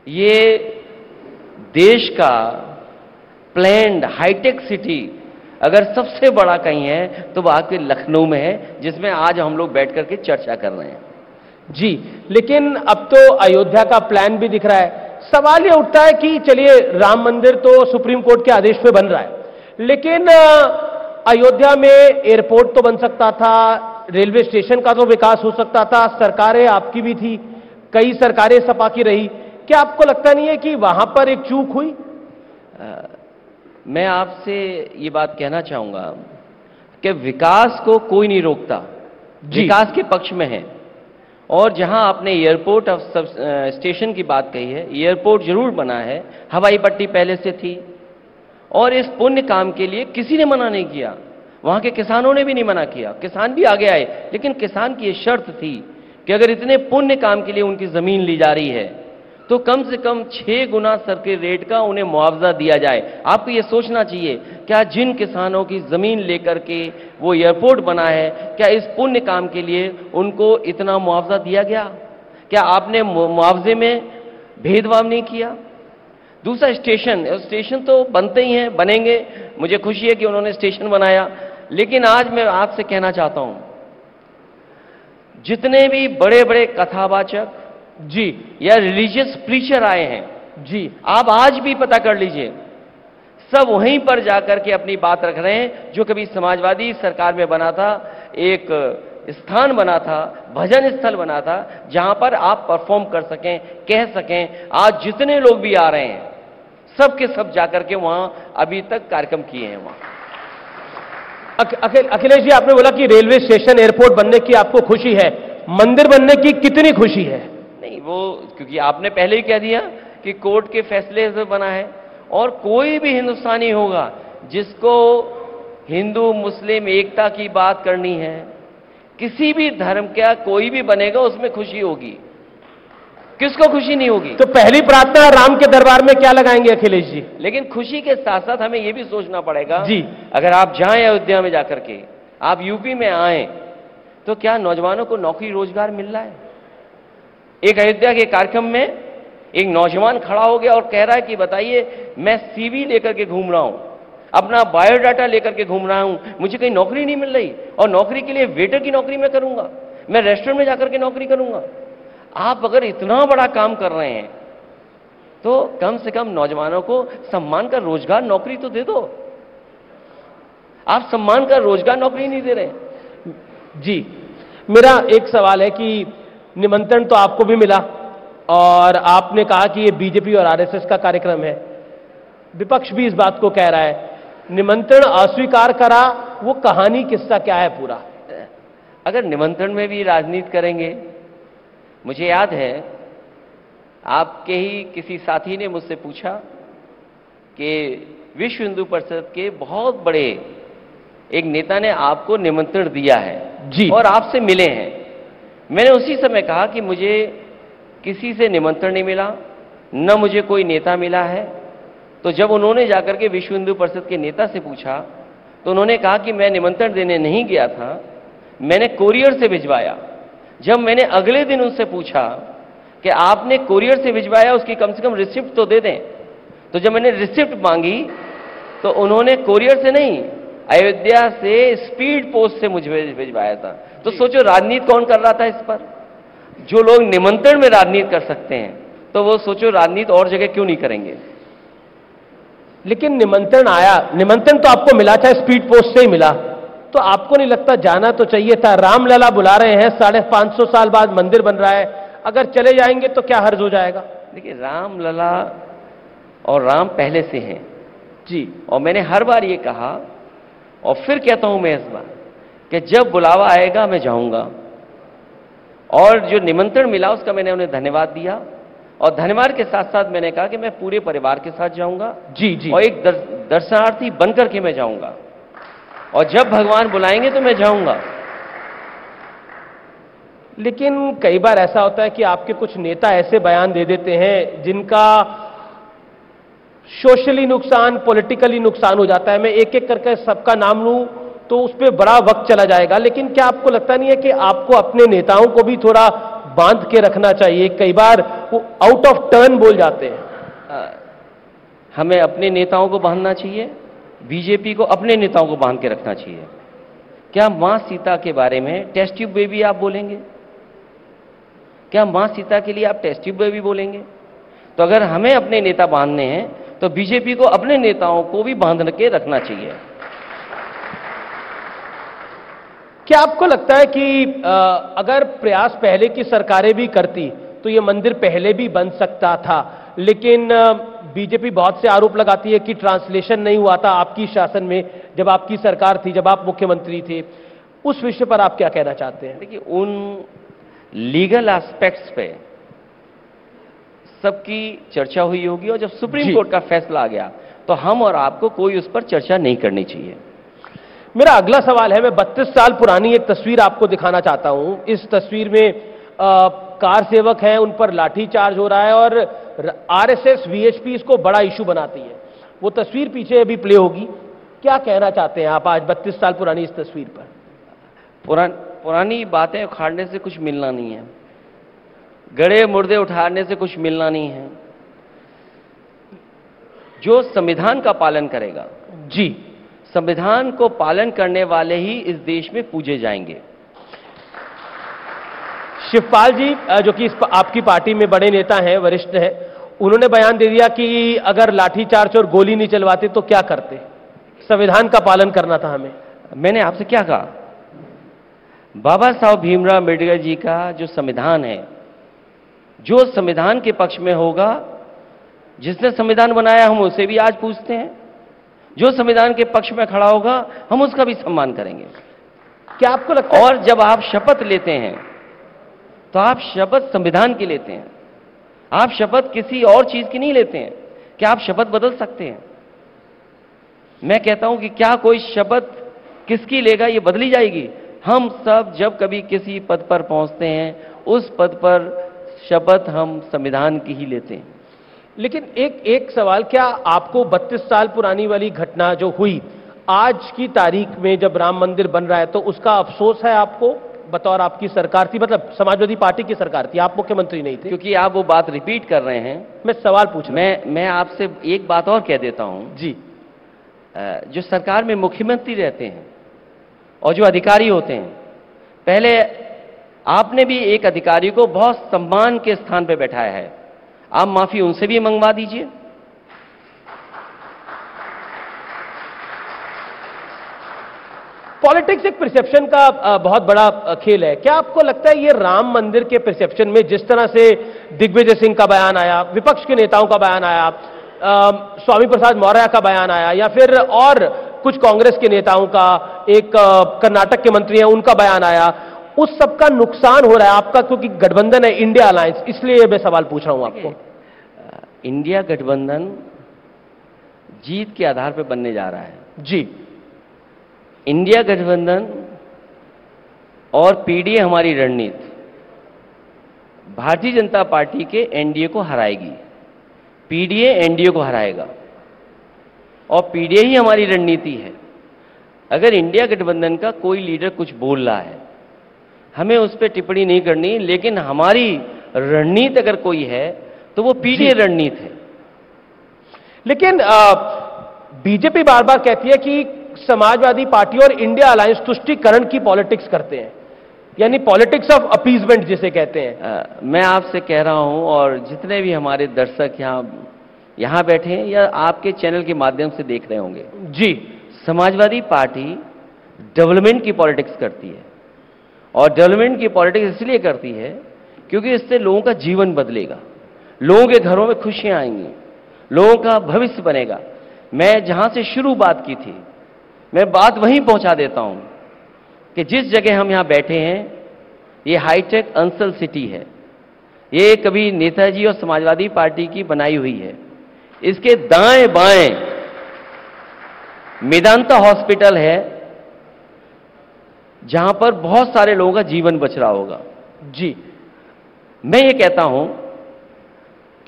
ये देश का प्लैन्ड हाईटेक सिटी अगर सबसे बड़ा कहीं है तो वो आपके लखनऊ में है, जिसमें आज हम लोग बैठ करके चर्चा कर रहे हैं। जी, लेकिन अब तो अयोध्या का प्लान भी दिख रहा है। सवाल ये उठता है कि चलिए राम मंदिर तो सुप्रीम कोर्ट के आदेश पे बन रहा है, लेकिन अयोध्या में एयरपोर्ट तो बन सकता था, रेलवे स्टेशन का तो विकास हो सकता था, सरकारें आपकी भी थी, कई सरकारें सपा की रही। क्या आपको लगता नहीं है कि वहां पर एक चूक हुई? मैं आपसे ये बात कहना चाहूंगा कि विकास को कोई नहीं रोकता, विकास के पक्ष में है। और जहां आपने एयरपोर्ट स्टेशन की बात कही है, एयरपोर्ट जरूर बना है, हवाई पट्टी पहले से थी, और इस पुण्य काम के लिए किसी ने मना नहीं किया, वहां के किसानों ने भी नहीं मना किया, किसान भी आगे आए। लेकिन किसान की ये शर्त थी कि अगर इतने पुण्य काम के लिए उनकी जमीन ली जा रही है तो कम से कम 6 गुना सर्किल रेट का उन्हें मुआवजा दिया जाए। आपको ये सोचना चाहिए, क्या जिन किसानों की जमीन लेकर के वो एयरपोर्ट बना है, क्या इस पुण्य काम के लिए उनको इतना मुआवजा दिया गया? क्या आपने मुआवजे में भेदभाव नहीं किया? दूसरा, स्टेशन तो बनते ही हैं, बनेंगे। मुझे खुशी है कि उन्होंने स्टेशन बनाया, लेकिन आज मैं आपसे कहना चाहता हूं, जितने भी बड़े बड़े कथावाचक जी या रिलीजियस प्रीचर आए हैं, जी, आप आज भी पता कर लीजिए, सब वहीं पर जाकर के अपनी बात रख रहे हैं जो कभी समाजवादी सरकार में बना था, एक स्थान बना था, भजन स्थल बना था, जहां पर आप परफॉर्म कर सकें, कह सकें। आज जितने लोग भी आ रहे हैं, सब के सब जाकर के वहां अभी तक कार्यक्रम किए हैं। वहां अखिलेश जी, आपने बोला कि रेलवे स्टेशन, एयरपोर्ट बनने की आपको खुशी है, मंदिर बनने की कितनी खुशी है? नहीं, वो क्योंकि आपने पहले ही कह दिया कि कोर्ट के फैसले से बना है, और कोई भी हिंदुस्तानी होगा जिसको हिंदू मुस्लिम एकता की बात करनी है, किसी भी धर्म का कोई भी बनेगा, उसमें खुशी होगी। किसको खुशी नहीं होगी? तो पहली प्रार्थना राम के दरबार में क्या लगाएंगे अखिलेश जी? लेकिन खुशी के साथ साथ हमें यह भी सोचना पड़ेगा जी, अगर आप जाएं अयोध्या में जाकर के, आप यूपी में आए, तो क्या नौजवानों को नौकरी रोजगार मिल रहा है? एक अयोध्या के कार्यक्रम में एक नौजवान खड़ा हो गया और कह रहा है कि बताइए, मैं सीवी लेकर के घूम रहा हूं, अपना बायोडाटा लेकर के घूम रहा हूं, मुझे कहीं नौकरी नहीं मिल रही, और नौकरी के लिए वेटर की नौकरी मैं करूंगा, मैं रेस्टोरेंट में जाकर के नौकरी करूंगा। आप अगर इतना बड़ा काम कर रहे हैं तो कम से कम नौजवानों को सम्मान का रोजगार नौकरी तो दे दो। आप सम्मान का रोजगार नौकरी नहीं दे रहे। जी, मेरा एक सवाल है कि निमंत्रण तो आपको भी मिला और आपने कहा कि ये बीजेपी और आरएसएस का कार्यक्रम है, विपक्ष भी इस बात को कह रहा है, निमंत्रण अस्वीकार करा, वो कहानी किस्सा क्या है पूरा? अगर निमंत्रण में भी राजनीति करेंगे, मुझे याद है आपके ही किसी साथी ने मुझसे पूछा कि विश्व हिंदू परिषद के बहुत बड़े एक नेता ने आपको निमंत्रण दिया है जी, और आपसे मिले हैं। मैंने उसी समय कहा कि मुझे किसी से निमंत्रण नहीं मिला, न मुझे कोई नेता मिला है। तो जब उन्होंने जाकर के विश्व हिंदू परिषद के नेता से पूछा तो उन्होंने कहा कि मैं निमंत्रण देने नहीं गया था, मैंने कोरियर से भिजवाया। जब मैंने अगले दिन उनसे पूछा कि आपने कोरियर से भिजवाया, उसकी कम से कम रिसिप्ट तो दे दें, तो जब मैंने रिसिप्ट मांगी तो उन्होंने कोरियर से नहीं, अयोध्या से स्पीड पोस्ट से मुझे भिजवाया था। तो सोचो राजनीति कौन कर रहा था इस पर? जो लोग निमंत्रण में राजनीति कर सकते हैं, तो वो सोचो राजनीति और जगह क्यों नहीं करेंगे? लेकिन निमंत्रण आया, निमंत्रण तो आपको मिला, चाहे स्पीड पोस्ट से ही मिला, तो आपको नहीं लगता जाना तो चाहिए था? रामलला बुला रहे हैं, 550 साल बाद मंदिर बन रहा है, अगर चले जाएंगे तो क्या हर्ज हो जाएगा? देखिए, रामलला और राम पहले से हैं जी, और मैंने हर बार ये कहा और फिर कहता हूं मैं इस बार कि जब बुलावा आएगा मैं जाऊंगा। और जो निमंत्रण मिला उसका मैंने उन्हें धन्यवाद दिया, और धन्यवाद के साथ साथ मैंने कहा कि मैं पूरे परिवार के साथ जाऊंगा जी जी, और एक दर्शनार्थी बनकर के मैं जाऊंगा, और जब भगवान बुलाएंगे तो मैं जाऊंगा। लेकिन कई बार ऐसा होता है कि आपके कुछ नेता ऐसे बयान दे देते हैं जिनका सोशली नुकसान, पॉलिटिकली नुकसान हो जाता है। मैं एक एक करके सबका नाम लूं तो उस पर बड़ा वक्त चला जाएगा, लेकिन क्या आपको लगता नहीं है कि आपको अपने नेताओं को भी थोड़ा बांध के रखना चाहिए? कई बार वो आउट ऑफ टर्न बोल जाते हैं। हमें अपने नेताओं को बांधना चाहिए, बीजेपी को अपने नेताओं को बांध के रखना चाहिए। क्या मां सीता के बारे में टेस्ट ट्यूब बेबी आप बोलेंगे? क्या मां सीता के लिए आप टेस्ट ट्यूब बेबी बोलेंगे? तो अगर हमें अपने नेता बांधने हैं तो बीजेपी को अपने नेताओं को भी बांध के रखना चाहिए। क्या आपको लगता है कि अगर प्रयास पहले की सरकारें भी करती तो ये मंदिर पहले भी बन सकता था, लेकिन बीजेपी बहुत से आरोप लगाती है कि ट्रांसलेशन नहीं हुआ था आपकी शासन में, जब आपकी सरकार थी, जब आप मुख्यमंत्री थे। उस विषय पर आप क्या कहना चाहते हैं? देखिए, उन लीगल एस्पेक्ट्स पे सबकी चर्चा हुई होगी और जब सुप्रीम कोर्ट का फैसला आ गया तो हम और आपको कोई उस पर चर्चा नहीं करनी चाहिए। मेरा अगला सवाल है, मैं 32 साल पुरानी एक तस्वीर आपको दिखाना चाहता हूं। इस तस्वीर में कार सेवक हैं, उन पर लाठीचार्ज हो रहा है और आरएसएस वीएचपी इसको बड़ा इशू बनाती है। वो तस्वीर पीछे अभी प्ले होगी। क्या कहना चाहते हैं आप आज 32 साल पुरानी इस तस्वीर पर? पुरानी बातें उखाड़ने से कुछ मिलना नहीं है, गड़े मुर्दे उठाने से कुछ मिलना नहीं है। जो संविधान का पालन करेगा, जी, संविधान को पालन करने वाले ही इस देश में पूजे जाएंगे। शिवपाल जी, जो कि आपकी पार्टी में बड़े नेता हैं, वरिष्ठ हैं, उन्होंने बयान दे दिया कि अगर लाठीचार्ज और गोली नहीं चलवाते तो क्या करते? संविधान का पालन करना था हमें। मैंने आपसे क्या कहा? बाबा साहब भीमराव अम्बेडकर जी का जो संविधान है, जो संविधान के पक्ष में होगा, जिसने संविधान बनाया हम उसे भी आज पूछते हैं, जो संविधान के पक्ष में खड़ा होगा हम उसका भी सम्मान करेंगे। क्या आपको लगता है? और जब आप शपथ लेते हैं तो आप शपथ संविधान की लेते हैं, आप शपथ किसी और चीज की नहीं लेते हैं। क्या आप शपथ बदल सकते हैं? मैं कहता हूं कि क्या कोई शपथ किसकी लेगा ये बदली जाएगी? हम सब जब कभी किसी पद पर पहुंचते हैं उस पद पर शपथ हम संविधान की ही लेते हैं। लेकिन एक सवाल, क्या आपको 32 साल पुरानी वाली घटना जो हुई, आज की तारीख में जब राम मंदिर बन रहा है तो उसका अफसोस है आपको? बतौर आपकी सरकार थी, मतलब समाजवादी पार्टी की सरकार थी, आप मुख्यमंत्री नहीं थे। क्योंकि आप वो बात रिपीट कर रहे हैं, मैं सवाल पूछ रहा हूं। मैं आपसे एक बात और कह देता हूं जी। जो सरकार में मुख्यमंत्री रहते हैं और जो अधिकारी होते हैं, पहले आपने भी एक अधिकारी को बहुत सम्मान के स्थान पर बैठाया है, आप माफी उनसे भी मंगवा दीजिए। पॉलिटिक्स एक परसेप्शन का बहुत बड़ा खेल है। क्या आपको लगता है ये राम मंदिर के परसेप्शन में जिस तरह से दिग्विजय सिंह का बयान आया, विपक्ष के नेताओं का बयान आया, स्वामी प्रसाद मौर्य का बयान आया, या फिर और कुछ कांग्रेस के नेताओं का, एक कर्नाटक के मंत्री हैं उनका बयान आया, उस सबका नुकसान हो रहा है आपका? क्योंकि गठबंधन है इंडिया अलायंस, इसलिए मैं सवाल पूछ रहा हूं आपको। इंडिया गठबंधन जीत के आधार पर बनने जा रहा है। जी। इंडिया गठबंधन और पीडीए हमारी रणनीति भारतीय जनता पार्टी के एनडीए को हराएगी, पीडीए एनडीए को हराएगा और पीडीए ही हमारी रणनीति है। अगर इंडिया गठबंधन का कोई लीडर कुछ बोल रहा है, हमें उस पर टिप्पणी नहीं करनी, लेकिन हमारी रणनीति अगर कोई है तो वो पीडीए रणनीति है। लेकिन बीजेपी बार बार कहती है कि समाजवादी पार्टी और इंडिया अलायंस तुष्टीकरण की पॉलिटिक्स करते हैं, यानी पॉलिटिक्स ऑफ अपीजमेंट जिसे कहते हैं। मैं आपसे कह रहा हूं और जितने भी हमारे दर्शक यहां बैठे हैं या आपके चैनल के माध्यम से देख रहे होंगे, जी, समाजवादी पार्टी डेवलपमेंट की पॉलिटिक्स करती है और डेवलपमेंट की पॉलिटिक्स इसलिए करती है क्योंकि इससे लोगों का जीवन बदलेगा, लोगों के घरों में खुशियां आएंगी, लोगों का भविष्य बनेगा। मैं जहां से शुरू बात की थी मैं बात वहीं पहुंचा देता हूं कि जिस जगह हम यहां बैठे हैं ये हाईटेक अंसल सिटी है, ये कभी नेताजी और समाजवादी पार्टी की बनाई हुई है। इसके दाएं बाएं मेदांता हॉस्पिटल है जहां पर बहुत सारे लोगों का जीवन बच रहा होगा। जी, मैं ये कहता हूं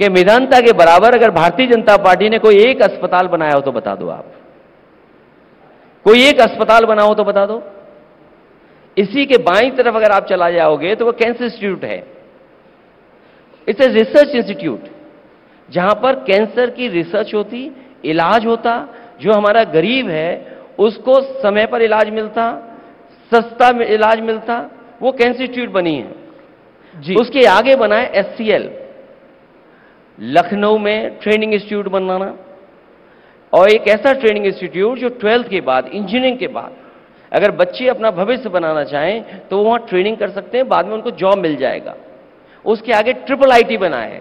कि मेदांता के बराबर अगर भारतीय जनता पार्टी ने कोई एक अस्पताल बनाया हो तो बता दो, आप कोई एक अस्पताल बना हो तो बता दो। इसी के बाईं तरफ अगर आप चला जाओगे तो वो कैंसर इंस्टीट्यूट है, इट्स ए रिसर्च इंस्टीट्यूट जहां पर कैंसर की रिसर्च होती, इलाज होता, जो हमारा गरीब है उसको समय पर इलाज मिलता, सस्ता इलाज मिलता, वो कैंसर इंस्टीट्यूट बनी है जी। उसके आगे बना है एचसीएल, लखनऊ में ट्रेनिंग इंस्टीट्यूट बनाना, और एक ऐसा ट्रेनिंग इंस्टीट्यूट जो 12th के बाद, इंजीनियरिंग के बाद अगर बच्चे अपना भविष्य बनाना चाहें तो वहां ट्रेनिंग कर सकते हैं, बाद में उनको जॉब मिल जाएगा। उसके आगे ट्रिपल आईटी बना है।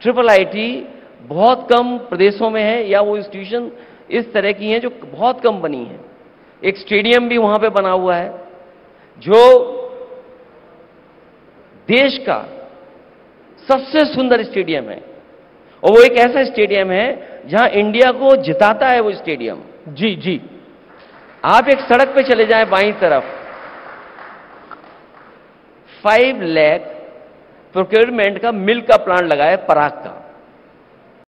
ट्रिपल आईटी बहुत कम प्रदेशों में है, या वो इंस्टीट्यूशन इस तरह की हैं जो बहुत कम बनी है। एक स्टेडियम भी वहां पे बना हुआ है जो देश का सबसे सुंदर स्टेडियम है, और वो एक ऐसा स्टेडियम है जहां इंडिया को जिताता है वो स्टेडियम। जी जी। आप एक सड़क पे चले जाएं बाईं तरफ, 5 लाख प्रोक्योरमेंट का मिल्क का प्लांट लगा है, पराग का।